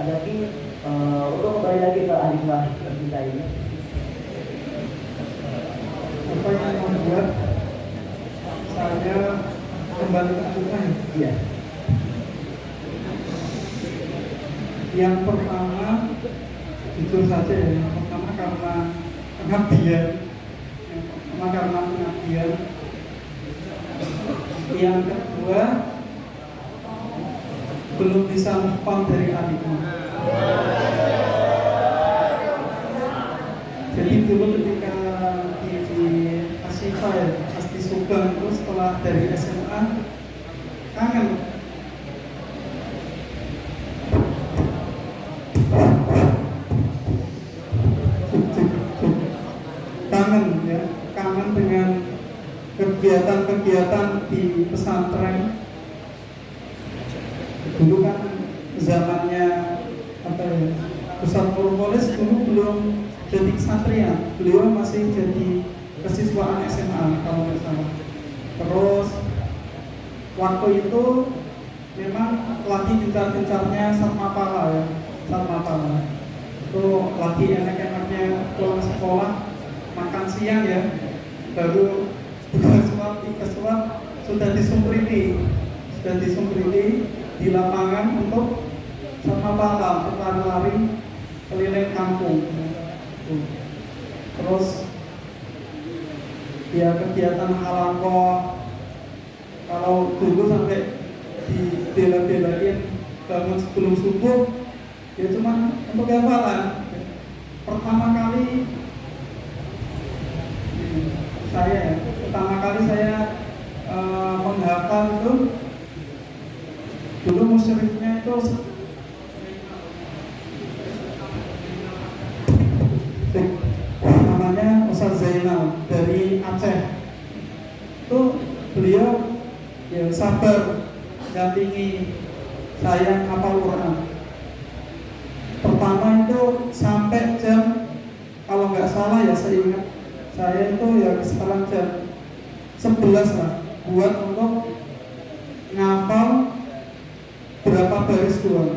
Zaki untuk kembali lagi ke Alimah kita ini. Apa yang membuat saya kembali ke Alimah? Iya. Yang pertama, jujur saja ya, yang pertama karena pengabdian. Yang kedua, belum bisa move on dari Alimah. Jadi dulu ketika di Asifa ya, Asti Subang itu setelah dari SMA kangen. Kangen dengan kegiatan-kegiatan di pesantren. Dulu kan zamannya Ustaz Nurpolis dulu belum jadi kesatrian, beliau masih jadi kesiswaan SMA kalau nggak salah. Terus waktu itu memang lagi gencar-gencarnya Satmapala ya, Satmapala itu lagi enak-enaknya pulang sekolah makan siang ya, baru tiga suap sudah disumpriti di lapangan untuk Satmapala untuk lari-lari keliling kampung. Terus ya kegiatan halaqah, kalau dulu sampai dibela-belain bangun sebelum subuh ya cuma untuk hafalan. Pertama kali saya menghafal itu dulu musyrifnya itu namanya Ustaz Zainal dari Aceh. Itu beliau ya sabar dampingi saya hafal Quran. Pertama itu sampai jam, kalau nggak salah ya saya ingat, saya itu ya sekarang jam 11 lah buat untuk ngafal berapa baris doang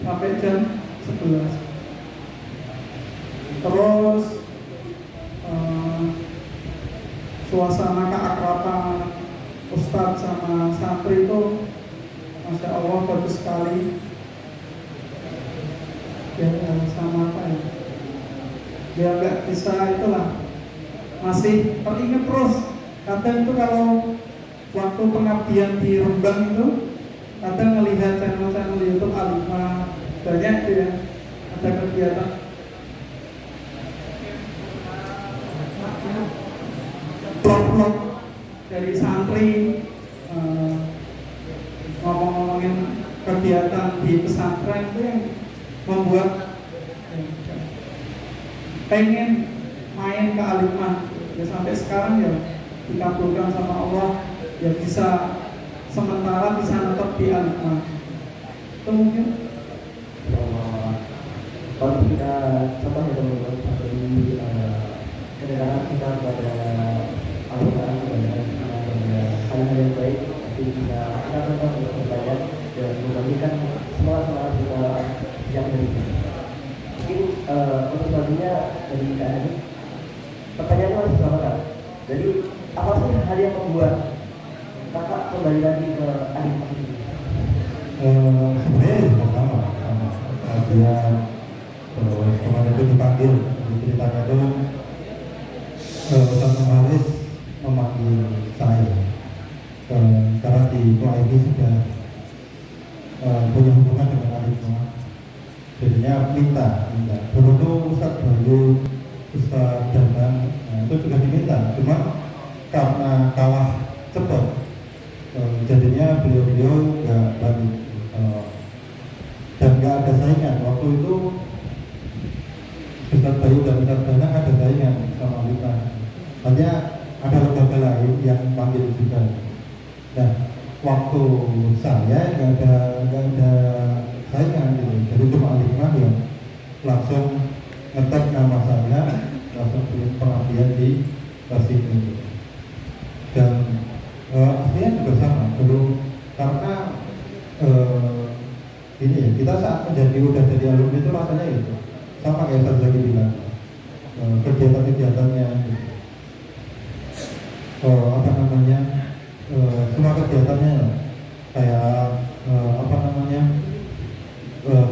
sampai jam 11. Terus suasana keakraban Ustadz sama santri itu Masya Allah bagus sekali ya, sama apa ya, dia nggak bisa itulah, masih teringat terus. Kadang itu kalau waktu pengabdian di Rembang itu kadang melihat channel-channel YouTube Alimah banyak itu ya, ada kegiatan vlog dari santri ngomong-ngomongin kegiatan di pesantren itu yang membuat pengen main ke Alimah ya, sampai sekarang ya dikabulkan sama Allah ya, bisa sementara bisa netap di Alimah. Itu mungkin kalau kita contoh ya teman-teman, seperti kedengaran kita kepada Al-Quran, kepada hal-hal yang baik, tapi kita tetap untuk belajar dan membagikan semangat kita yang berikut. Mungkin untuk selanjutnya dari Kak Hani, pertanyaannya masih sama Kak. Jadi apa sih hal yang membuat Kakak kembali lagi ke Alimah ini? Sebenarnya pertama dia kemarin itu dipanggil, diceritakan itu Ustaz Haris memanggil saya karena di ini sudah punya hubungan dengan Alimah, jadinya minta. Dulu tuh Ustaz Bayu, Ustaz Danang itu juga diminta, cuma karena kalah cepat jadinya beliau nggak balik dan nggak ada saingan. Waktu itu Ustaz Bayu dan Ustaz Danang ada saingan sama kita, hanya ada lembaga lain yang panggil juga. Nah, waktu saya nggak ada saingan gitu, jadi cuma Alimah yang langsung ngetek nama saya, langsung bikin pengabdian di Tasik itu. Dan akhirnya juga sama dulu, karena ini ya, kita saat udah jadi alumni itu rasanya itu sama kayak Ustaz lagi bilang, kegiatan-kegiatannya gitu. Apa namanya, semua kegiatannya kayak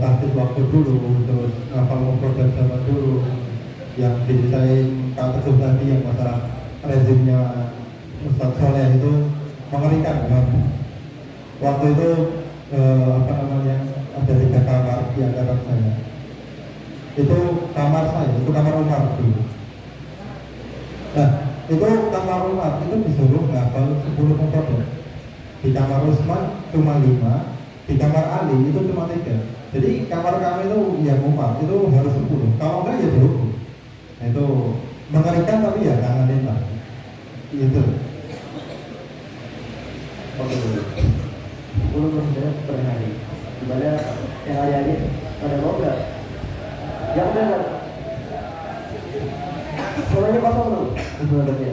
taktik waktu dulu, terus ngafal produk zaman dulu, yang diceritain Kak Teguh tadi yang masalah rezimnya Ustaz Soleh itu mengerikan kan. Waktu itu ada 3 kamar di angkatan saya. Itu kamar saya, itu kamar Umar dulu. Nah, itu kamar Umar itu disuruh ngafal 10 produk. Di kamar Usman cuma 5, di kamar Ali itu cuma 3. Jadi kamar kami itu yang Umar itu harus 10. Kalau enggak ya dihukum. Nah, itu mengerikan tapi ya kangenin lah. Itu. Oke, 10 produk per hari. Gimana yang hari-hari pada mau nggak? Ya udah nggak. Soalnya kosong dulu produknya.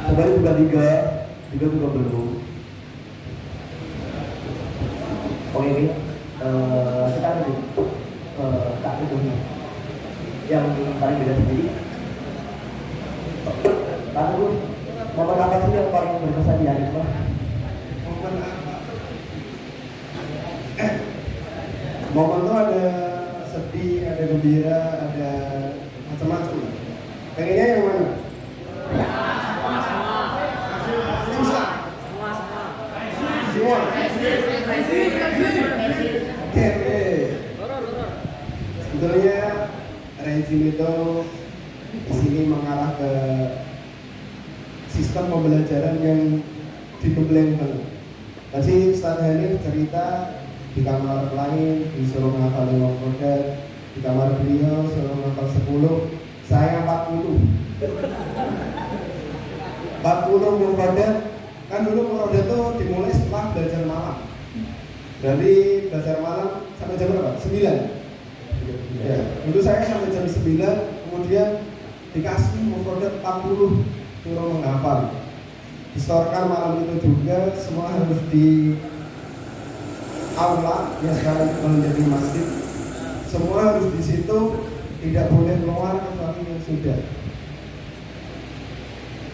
Coba juga 3 juga belum. Oke, sekarang nih Kak Teguhnya yang paling beda sendiri. Kak Teguh, momen apa sih yang paling berkesan di hari itu? Momen apa? Momen tuh ada sedih, ada gembira, ada macam-macam. Pengennya yang mana? Susah. Semua. Oke. Sebetulnya rezim itu di sini mengarah ke sistem pembelajaran yang dibelengkan. Tadi Ustaz Hanif cerita di kamar lain disuruh ngafal 5 produk, di kamar beliau suruh ngafal 10, saya 40 produk. Kan dulu produk itu dimulai setelah belajar malam. Dari belajar malam sampai jam berapa? 9. Ya, dulu saya sampai jam 9, kemudian dikasih produk 40 suruh menghafal. Distorkan malam itu juga semua harus di aula yang sekarang menjadi masjid. Semua harus di situ, tidak boleh keluar kecuali yang sudah.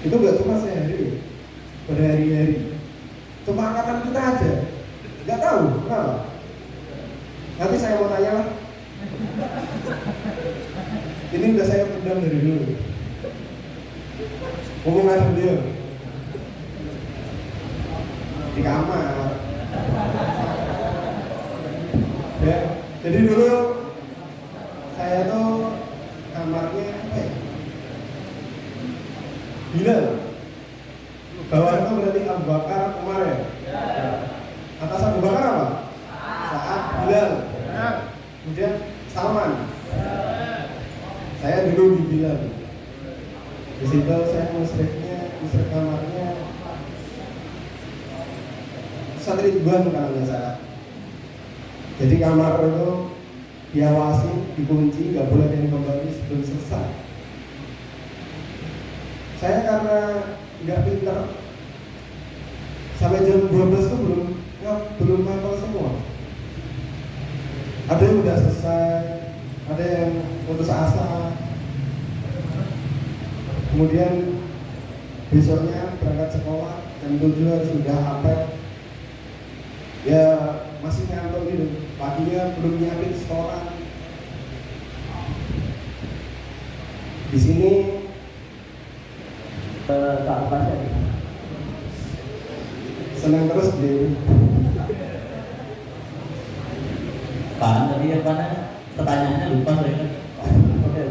Itu nggak cuma sehari, berhari-hari. Cuma angkatan kita aja, nggak tahu kenapa. Nanti saya mau tanya lah. Ini udah saya pendam dari dulu. Omongan beliau di kamar. Ya, jadi dulu saya tuh kamarnya Bilal. Bawah itu berarti Abu Bakar, Umar ya. Atas Abu Bakar apa? Saat Bilal. Kemudian Salman. Saya dulu di Bilal. Di situ saya musrik kamarnya Ustaz Ridwan kalau nggak salah. Jadi kamar itu diawasi, dikunci, nggak boleh ada yang kembali sebelum selesai. Saya karena nggak pinter, sampai jam 12 itu belum hafal semua. Ada yang udah selesai, ada yang putus asa. Kemudian besoknya berangkat sekolah jam 7 harus sudah hafal. Ya masih ngantuk gitu, paginya belum nyiapin setoran. Di sini Kak Pasha senang terus deh. Pak, tadi yang mana pertanyaannya lupa saya kan. Oke.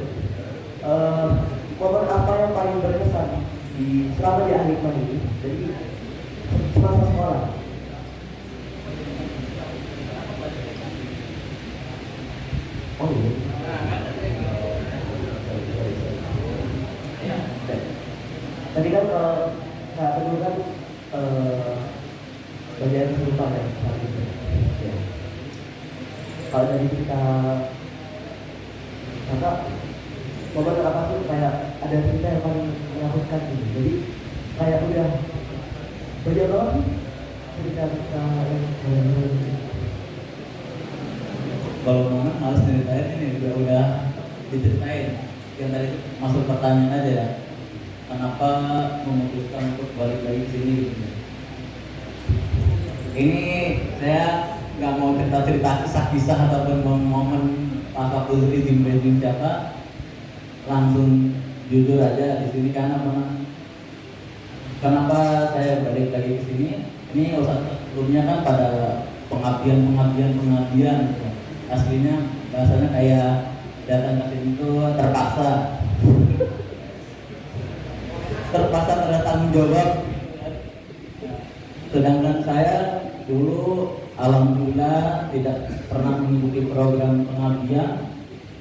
Momen apa yang paling berkesan di selama di Anikman ini? Jadi semasa sekolah. Oh iya. Tadi kan Kak Teguh kan bagian kehidupan ya saat itu. Ya. Kalau dari kita kakak momen apa sih kayak ada cerita yang paling menakutkan ini. Jadi kayak udah banyak banget sih cerita yang kalau momen males ceritain ini udah diceritain. Yang tadi itu masuk pertanyaan aja ya. Kenapa memutuskan untuk balik lagi ke sini gitu. Ini saya nggak mau cerita-cerita kisah-kisah ataupun momen pas waktu di tim siapa, langsung jujur aja di sini karena kenapa saya balik lagi ke sini. Ini sebelumnya kan pada pengabdian gitu. Aslinya bahasanya kayak datang ke sini itu terpaksa ada tanggung jawab. Sedangkan saya dulu alhamdulillah tidak pernah mengikuti program pengabdian.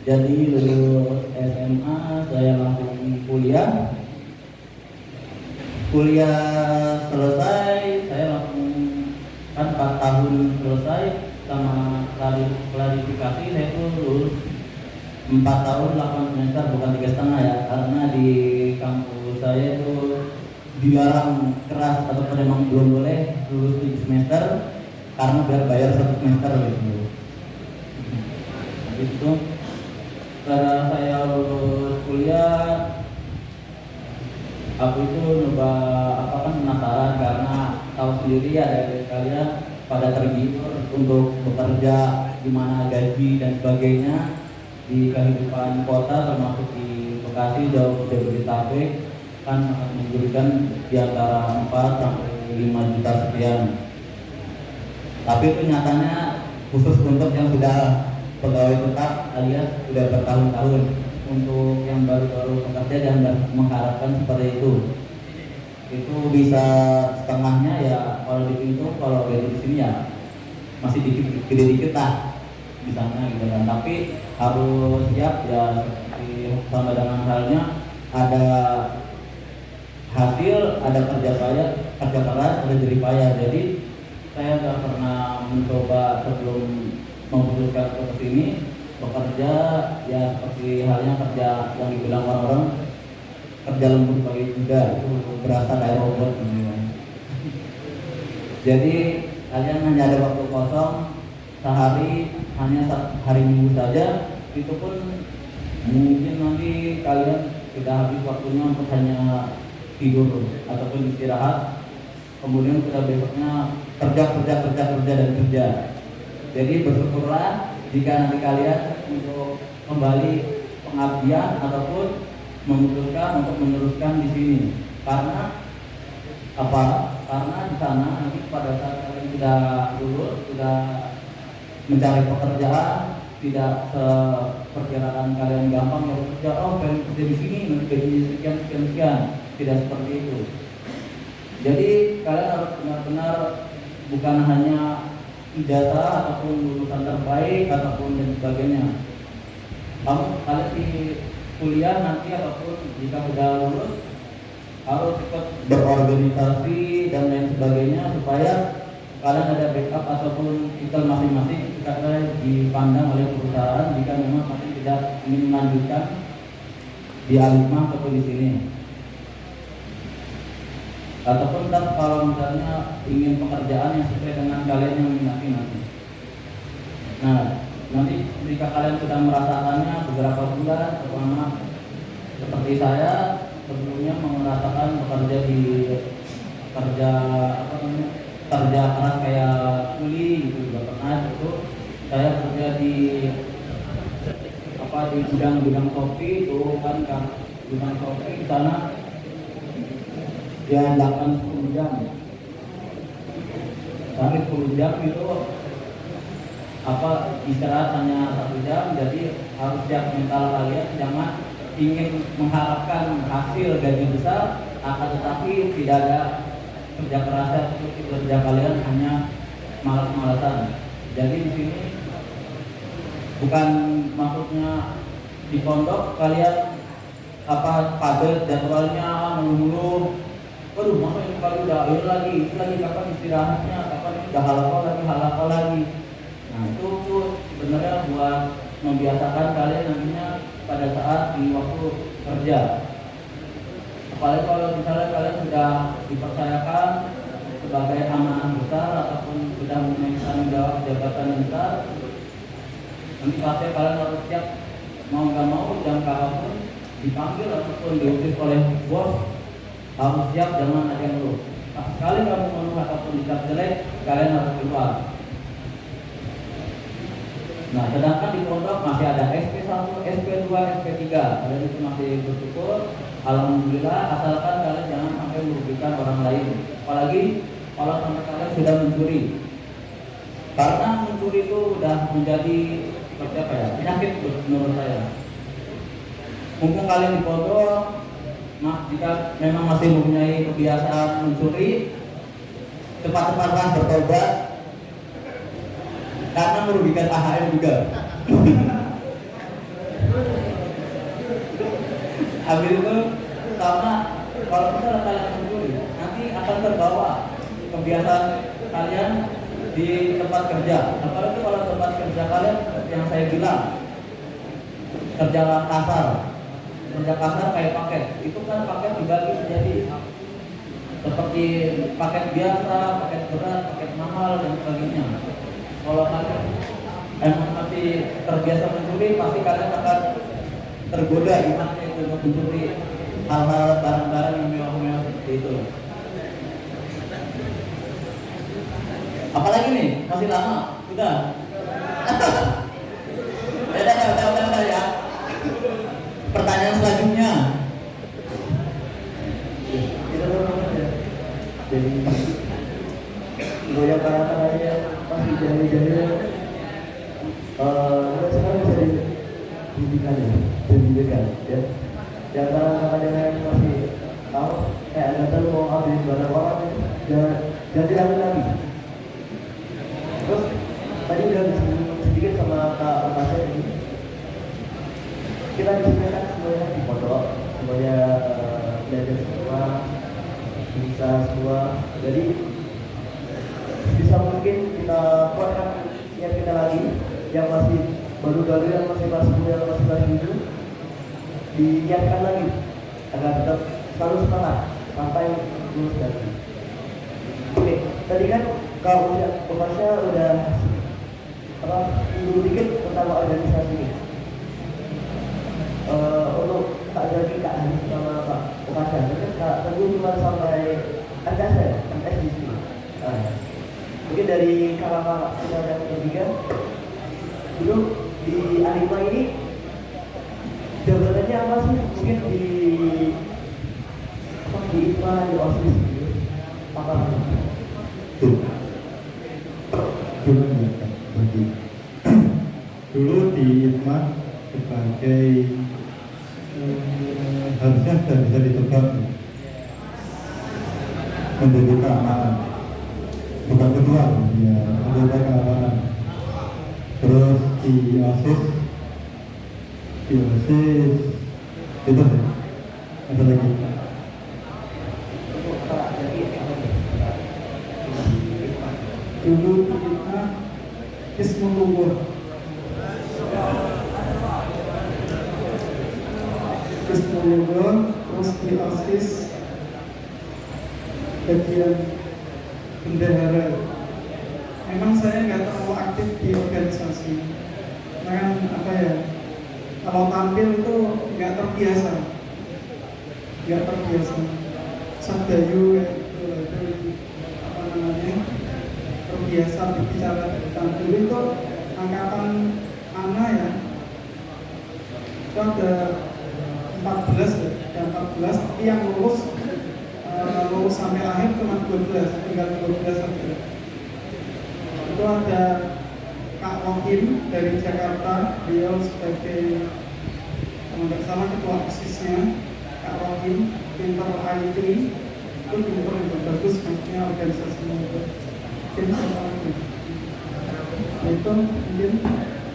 Jadi lulus SMA saya langsung kuliah selesai, saya langsung kan 4 tahun selesai sama klarifikasi. Saya tuh lulus 4 tahun 8 semester, bukan 3,5 ya, karena di kampus saya itu dilarang keras atau memang belum boleh lulus 3 semester karena biar bayar 1 semester gitu. Habis itu setelah saya lulus kuliah, aku itu penasaran karena tahu sendiri ya dari kalian pada tergiur untuk bekerja, gimana gaji dan sebagainya di kehidupan kota, termasuk di Bekasi jauh Jabodetabek kan akan memberikan di antara 4 sampai 5 juta sekian. Tapi itu nyatanya khusus untuk yang sudah pegawai tetap alias sudah bertahun-tahun. Untuk yang baru-baru bekerja dan mengharapkan seperti itu bisa setengahnya ya kalau dihitung, kalau gaji di sini ya masih dikit lah di sana gitu kan. Tapi harus siap ya, seperti sama dengan halnya ada hasil, ada kerja keras, ada jerih payah. Jadi saya nggak pernah mencoba sebelum memutuskan ke sini bekerja ya seperti halnya kerja yang dibilang orang-orang kerja lembur pagi juga, itu berasa kayak robot gitu. Jadi kalian hanya ada waktu kosong sehari, hanya hari Minggu saja, itu pun mungkin nanti kalian sudah habis waktunya untuk hanya tidur ataupun istirahat, kemudian kita besoknya kerja. Jadi bersyukurlah jika nanti kalian untuk kembali pengabdian ataupun memutuskan untuk meneruskan di sini. Karena apa? Karena di sana nanti pada saat kalian sudah lulus, sudah mencari pekerjaan, tidak seperkiraan kalian gampang ya kerja, kalian kerja di sini gaji sekian, tidak seperti itu. Jadi kalian harus benar-benar bukan hanya ijazah ataupun lulusan terbaik ataupun dan sebagainya. Kalian di kuliah nanti ataupun jika sudah lulus harus ikut berorganisasi dan lain sebagainya supaya kalian ada backup ataupun titel masing-masing ketika dipandang oleh perusahaan jika memang masih tidak ingin melanjutkan di Alisma ataupun di sini. Ataupun kalau misalnya ingin pekerjaan yang sesuai dengan kalian yang minati nanti. Nah, nanti jika kalian sudah merasakannya beberapa bulan, terutama seperti saya sebelumnya merasakan bekerja di kerja keras kayak kuli gitu juga pernah. Itu saya kerja di gudang kopi itu kan gudang kopi di sana ya 8-10 jam sampai 10 jam itu istirahat hanya 1 jam. Jadi harus siap mental kalian, jangan ingin mengharapkan hasil gaji besar akan tetapi tidak ada kerja kerasnya, kerja kalian hanya malas-malasan. Jadi di sini bukan maksudnya di pondok kalian padat jadwalnya menunggu. Waduh, masa ini kali udah lagi kapan istirahatnya, kapan ini udah halako lagi. Nah itu sebenarnya buat membiasakan kalian nantinya pada saat di waktu kerja. Apalagi kalau misalnya kalian sudah dipercayakan sebagai amanah besar ataupun sudah memiliki tanggung jawab jabatan yang besar, Nanti pasti kalian harus siap, mau nggak mau jam kapanpun dipanggil ataupun diutus oleh bos, harus siap, jangan ada yang ngeluh. Sekali kamu mengeluh ataupun dicap jelek, kalian harus keluar. Nah, sedangkan di pondok masih ada SP1, SP2, SP3. Kalian itu masih bersyukur, alhamdulillah, asalkan kalian jangan sampai merugikan orang lain. Apalagi kalau sampai kalian sudah mencuri. Karena mencuri itu sudah menjadi seperti apa ya? Penyakit menurut saya. Mumpung kalian di pondok, jika memang masih mempunyai kebiasaan mencuri, cepat-cepatlah bertobat. Karena merugikan AHM juga. Habis itu karena kalau misalnya kalian mencuri, nanti akan terbawa kebiasaan kalian di tempat kerja. Apalagi kalau tempat kerja kalian yang saya bilang kerja kasar kayak paket. Itu kan paket dibagi menjadi seperti paket biasa, paket berat, paket mahal dan sebagainya. Kalau kalian emang masih terbiasa mencuri, pasti kalian akan tergoda imannya itu untuk mencuri hal-hal barang-barang yang mewah-mewah seperti itu. Apalagi nih, masih lama, udah. Udah ya. Pertanyaan selanjutnya. Kita ya. Jadi goyang tangan-tangannya masih jari-jarinya mulai sekarang bisa dididikan ya. Yang tangan-tangannya yang masih tahu nggak tahu mau ambil barang orang jangan diambil lagi. Terus tadi udah disinggung sedikit sama Kak Masya ini, kita di sini kan semuanya di pondok, semuanya belajar semua, bisa semua. Jadi bisa mungkin kita kuatkan niat kita lagi, yang masih baru-baru, yang masih hidup, diniatkan lagi agar tetap selalu semangat sampai lulus lagi. Oke, tadi kan kalau Masya udah dulu dikit tentang organisasi ini. Untuk Kak Jaki, Kak Hanif sama Pak Masya, Kak Teguh cuma sampai MS di sini. Mungkin dari kakak-kakak kita yang ketiga, dulu di Alima ini jabatannya apa sih? Mungkin di IPA, di OSIS gitu. Apa? Dulu di IPA sebagai harusnya sudah bisa ditebak menjadi keamanan, bukan kedua ya, menjaga keamanan. Terus di OSIS itu ada lagi. Dulu kita Ismul Lubur, terus di OSIS bagian bendahara. Memang saya nggak terlalu aktif di organisasi, karena apa ya, kalau tampil itu nggak terbiasa. Sabdayu itu apa namanya, terbiasa berbicara di tampil itu angkatan Ana ya, itu ada 14 tapi yang lulus sampai akhir cuma 12, tinggal 12 saja. Itu ada Kak Wahim dari Jakarta, beliau sebagai kalau nggak salah ketua OSIS-nya. Kak Wahim pinter IT, itu pinter juga bagus, maksudnya organisasinya itu mungkin sama lagi. Itu mungkin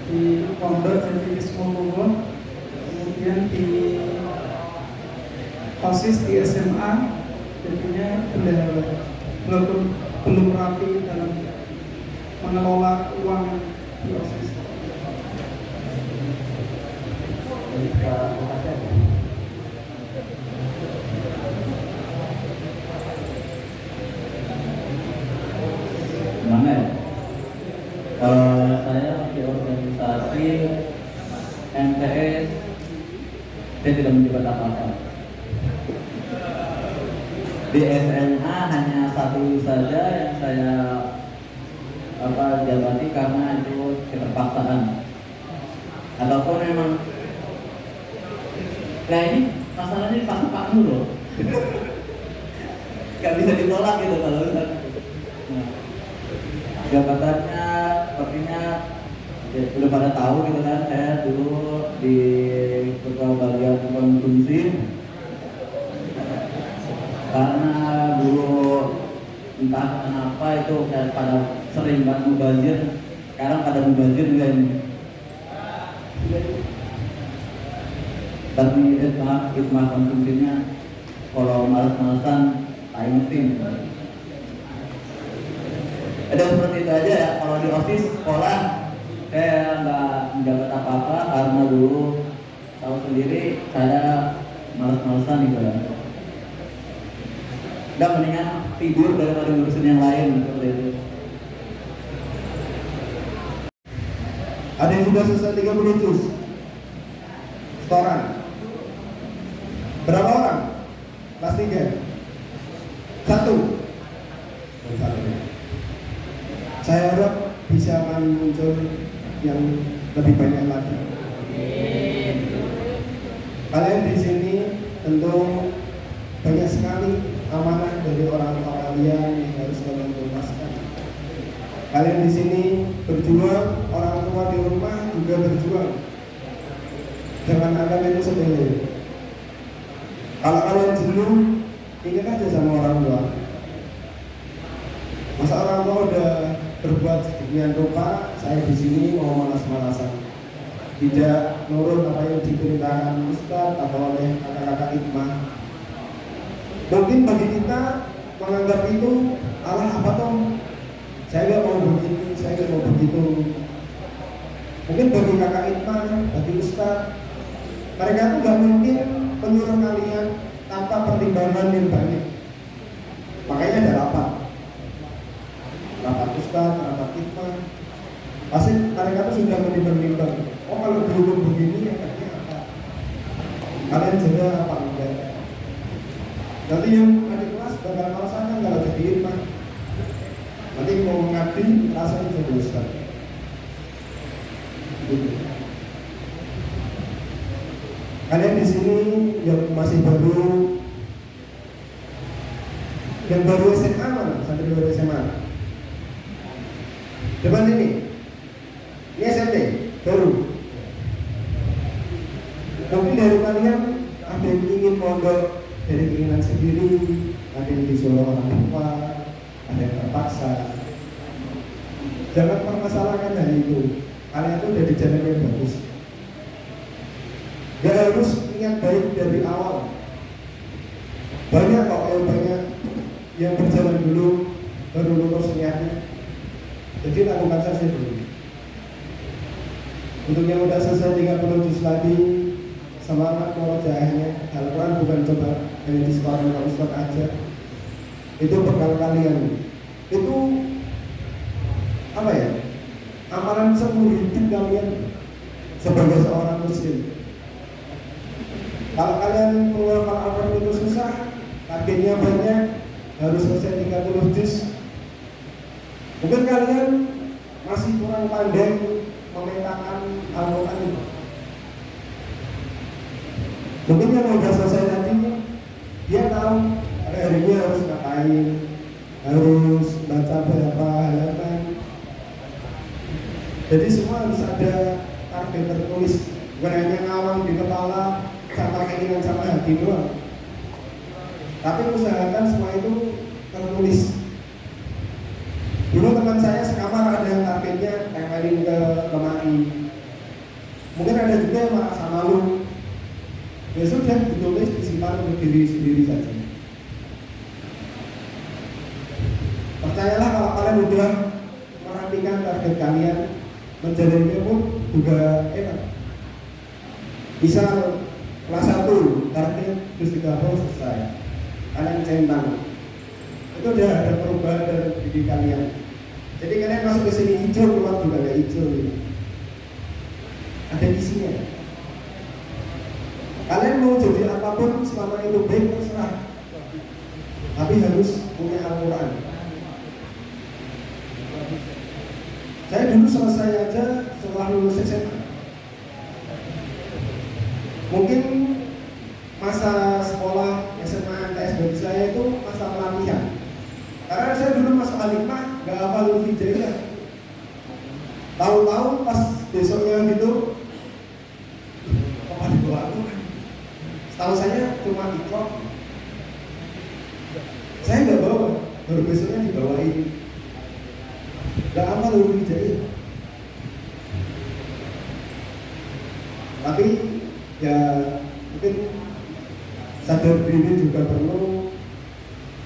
di pondok jadi Ismul, kemudian di OSIS di SMA jadinya bendahara, belum rapi dalam mengelola uang di OSIS. Gimana ya? Kalau saya di organisasi saya tidak menjabat apa-apa. Di SMA hanya satu saja yang saya jabati karena itu keterpaksaan. Ataupun memang, nah ini masalahnya dipaksa-paksa loh. Gak bisa ditolak gitu kalau nah, jabatannya sepertinya ya, udah pada tahu gitu kan. Saya dulu di ketua bagian konsumsi karena dulu entah kenapa itu kayak pada sering banget mubazir. Sekarang pada mubazir juga ini. Tapi hikmah konsumsinya kalau males-malesan time meeting. Ada seperti itu aja ya. Kalau di OSIS sekolah saya nggak menjabat apa-apa karena dulu tahu sendiri saya males-malesan gitu ya. Udah mendingan tidur daripada ngurusin yang lain seperti itu. Ada yang sudah selesai 30 juz? Setoran. Berapa orang? Kelas 3? Satu. Saya harap bisa akan muncul yang lebih banyak lagi. Kalian di sini tentu banyak sekali amanah dari orang tua kalian yang harus kalian tuntaskan. Kalian di sini berjuang, orang tua di rumah juga berjuang. Jangan anggap itu sepele. Kalau kalian jenuh, ingat aja sama orang tua. Masa orang tua udah berbuat sedemikian rupa, saya di sini mau malas-malasan, tidak nurut apa yang diperintahkan Ustaz atau oleh kakak-kakak hikmah. Mungkin bagi kita menganggap itu Allah apa toh? Saya nggak mau begitu, saya nggak mau begitu. Mungkin bagi kakak hikmah, bagi Ustaz, mereka tuh nggak mungkin menyuruh kalian tanpa pertimbangan yang banyak. Makanya ada rapat Ustaz, rapat hikmah. Pasti mereka tuh sudah menimbang-nimbang. Oh kalau dulu begini efeknya apa? Kalian jaga apa enggak? Nanti yang adik kelas bakal merasakan kalau jadi hikmah. Nanti mau mengabdi rasanya jadi Ustaz. Kalian di sini yang masih baru, yang baru SMA mana? Sampai baru SMA. Depan ini SMP baru. Mungkin dari kalian ada yang ingin mondok dari keinginan sendiri, ada yang disuruh orang tua, ada yang terpaksa. Jangan permasalahkan hal itu. Kalian itu udah di jalan yang bagus. Gak harus niat baik dari awal. Banyak kok yang berjalan dulu baru lulus niatnya. Jadi lakukan saja dulu. Untuk yang udah selesai 30 juz lagi, semangat murojaahnya. Al-Quran bukan coba hanya di sekolah dengan Ustaz aja. Itu bekal kalian. Itu apa ya? Amalan seumur hidup kalian sebagai seorang muslim. Kalau kalian menghafal Al-Quran itu susah, targetnya banyak, harus selesai 30 juz. Mungkin kalian masih kurang pandai memetakan Al-Quran itu. Mungkin yang udah selesai nanti, dia tahu pada harinya harus ngapain, harus baca berapa halaman. Jadi semua harus ada target tertulis, bukan hanya ngawang di kepala sama keinginan sama hati doang. Tapi usahakan semua itu tertulis. Dulu teman saya sekamar ada yang targetnya tempelin ke lemari. Mungkin ada juga yang merasa malu. Ya sudah, ditulis disimpan untuk diri sendiri saja. Percayalah kalau kalian udah merapikan target kalian, menjalaninya pun juga enak. Bisa kelas 1 target terus 30 selesai. Kalian centang. Itu udah ada perubahan dalam diri kalian. Jadi kalian masuk ke sini hijau, keluar juga ada hijau. Ada isinya. Kalian mau jadi apapun selama itu baik terserah, tapi harus punya Al-Quran. Saya dulu selesai aja setelah lulus SMA. Mungkin masa sekolah SMA MTS bagi saya itu masa pelatihan. Karena saya dulu masuk Alimah nggak hafal huruf hijaiyah. Tahu-tahu pas besoknya gitu, apa dibawa Al-Quran? Setahu saya cuma Iqra. Saya nggak bawa, baru besoknya dibawain. Nggak hafal huruf hijaiyah. Tapi ya mungkin sadar diri juga perlu.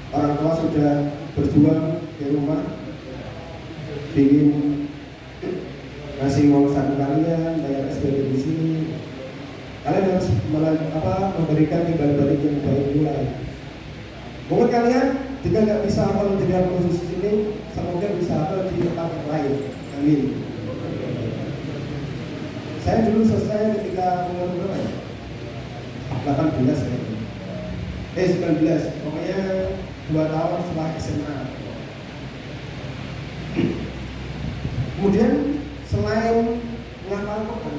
Orang tua sudah berjuang di rumah, ingin ngasih uang saku kalian, bayar SPP di sini. Kalian harus memberikan timbal balik yang baik pula. Mungkin kalian jika nggak bisa hafal di dalam khusus ini, semoga bisa hafal di tempat yang lain. Amin. Saya dulu selesai ketika umur berapa ya? 18 ya. 19, pokoknya 2 tahun setelah SMA. Kemudian selain menghafal Quran,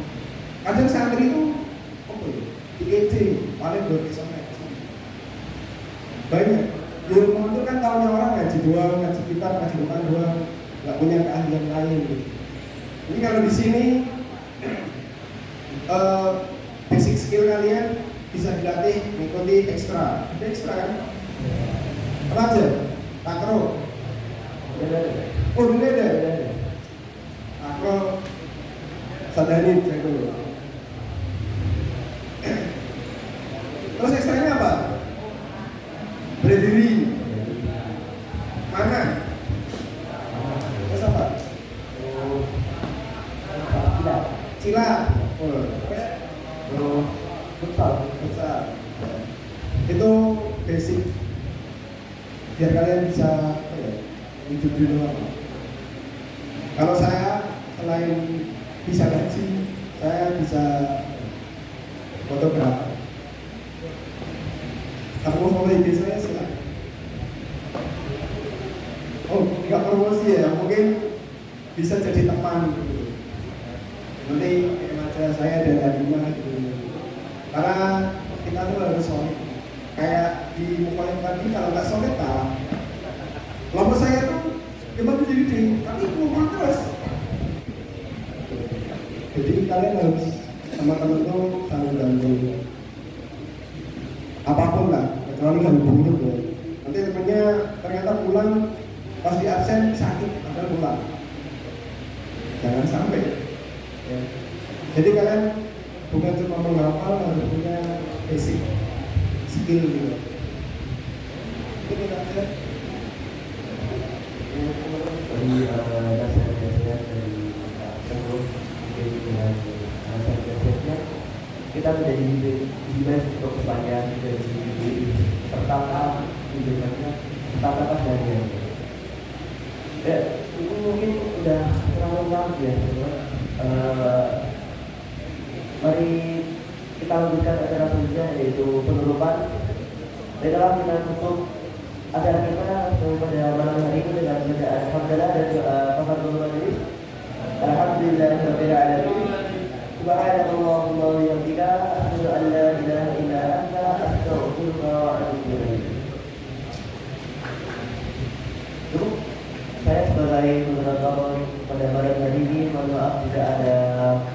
kadang santri itu IED paling berisomnya banyak. Di rumah itu kan tahunya orang ngaji doang, ngaji kitab, ngaji Quran doang, nggak punya keahlian lain. Ini kalau di sini basic skill kalian bisa dilatih mengikuti ekstra. Ada ekstra kan? Apa aja? Takro. Oh, beda. Takro. Sadani cek dulu. Terus ekstranya apa? Berdiri. Mana? Terus apa? Silat. Futsal. Itu basic biar kalian bisa hidup di luar. Kalau saya selain bisa ngaji, saya bisa fotografer. Kamu mau IG saya silakan. Oh, nggak promosi ya, mungkin bisa jadi teman gitu. Nanti aja saya dari rumah gitu. Karena kita tuh harus solid. Kayak di mukolim tadi, kalau nggak solid kalah. Kelompok saya tuh cuma jadi tapi ngumpul terus. Jadi kalian harus teman-teman tuh saling bantu. Apapun lah, kecuali ganggu hidup ya. Nanti temennya ternyata pulang pas di absen sakit, padahal pulang. Jangan sampai. Ya. Jadi kalian bukan cuma menghafal, harus punya basic skill gitu. Itu kita lihat dari dasar-dasar dari sebelum dengan dasar-dasarnya kita menjadi bebas untuk kepanjangan dari pertama hidupnya pertama dari ya ini mungkin udah terlalu lama ya. Mari kita lanjutkan acara selanjutnya yaitu penutupan. Baiklah, kita tutup acara kita pada malam hari ini dengan bacaan hamdalah dan doa kafarul majelis. Alhamdulillahirabbil alamin. Subhanallahumma wa bihamdihi asyhadu an la ilaha illa anta astaghfiruka wa atubu ilaik. Cukup. Saya sebagai moderator pada malam hari ini mohon maaf jika ada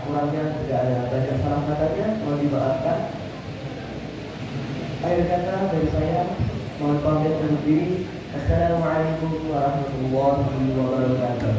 kurangnya, jika ada banyak salah katanya, mohon dimaafkan. Akhir kata dari saya, mohon pamit undur diri. Assalamualaikum warahmatullahi wabarakatuh.